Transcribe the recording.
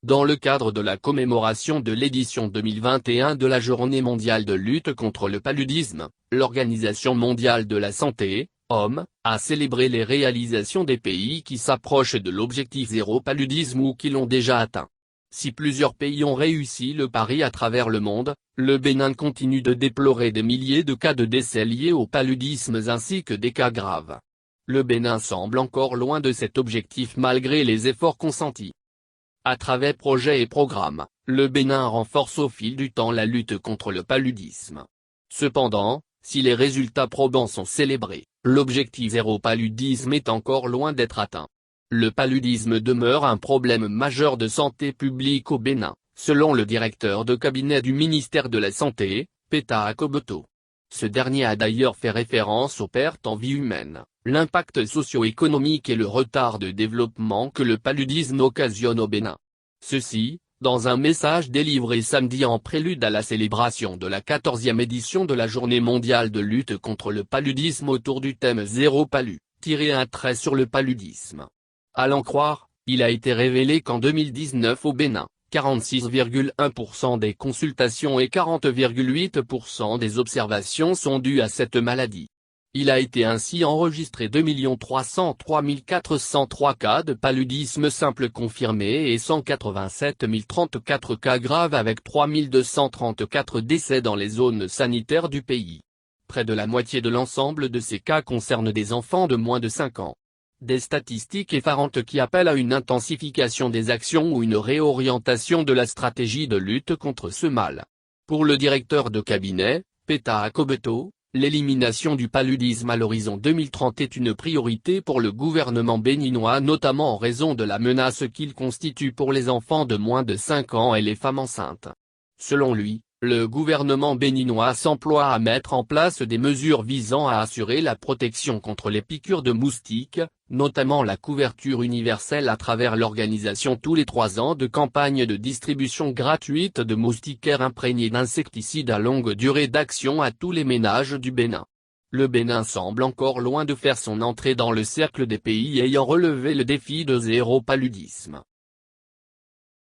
Dans le cadre de la commémoration de l'édition 2021 de la Journée mondiale de lutte contre le paludisme, l'Organisation mondiale de la santé, OMS, a célébré les réalisations des pays qui s'approchent de l'objectif zéro paludisme ou qui l'ont déjà atteint. Si plusieurs pays ont réussi le pari à travers le monde, le Bénin continue de déplorer des milliers de cas de décès liés au paludisme ainsi que des cas graves. Le Bénin semble encore loin de cet objectif malgré les efforts consentis. À travers projets et programmes, le Bénin renforce au fil du temps la lutte contre le paludisme. Cependant, si les résultats probants sont célébrés, l'objectif zéro paludisme est encore loin d'être atteint. Le paludisme demeure un problème majeur de santé publique au Bénin, selon le directeur de cabinet du ministère de la Santé, Peta Akobeto. Ce dernier a d'ailleurs fait référence aux pertes en vie humaine, l'impact socio-économique et le retard de développement que le paludisme occasionne au Bénin. Ceci, dans un message délivré samedi en prélude à la célébration de la 14e édition de la Journée mondiale de lutte contre le paludisme autour du thème Zéro Palu, tirer un trait sur le paludisme. À l'en croire, il a été révélé qu'en 2019 au Bénin, 46,1% des consultations et 40,8% des observations sont dues à cette maladie. Il a été ainsi enregistré 2 303 403 cas de paludisme simple confirmés et 187 034 cas graves avec 3 234 décès dans les zones sanitaires du pays. Près de la moitié de l'ensemble de ces cas concernent des enfants de moins de 5 ans. Des statistiques effarantes qui appellent à une intensification des actions ou une réorientation de la stratégie de lutte contre ce mal. Pour le directeur de cabinet, Peta Akobeto, l'élimination du paludisme à l'horizon 2030 est une priorité pour le gouvernement béninois notamment en raison de la menace qu'il constitue pour les enfants de moins de 5 ans et les femmes enceintes. Selon lui, le gouvernement béninois s'emploie à mettre en place des mesures visant à assurer la protection contre les piqûres de moustiques, notamment la couverture universelle à travers l'organisation tous les 3 ans de campagnes de distribution gratuite de moustiquaires imprégnés d'insecticides à longue durée d'action à tous les ménages du Bénin. Le Bénin semble encore loin de faire son entrée dans le cercle des pays ayant relevé le défi de zéro paludisme.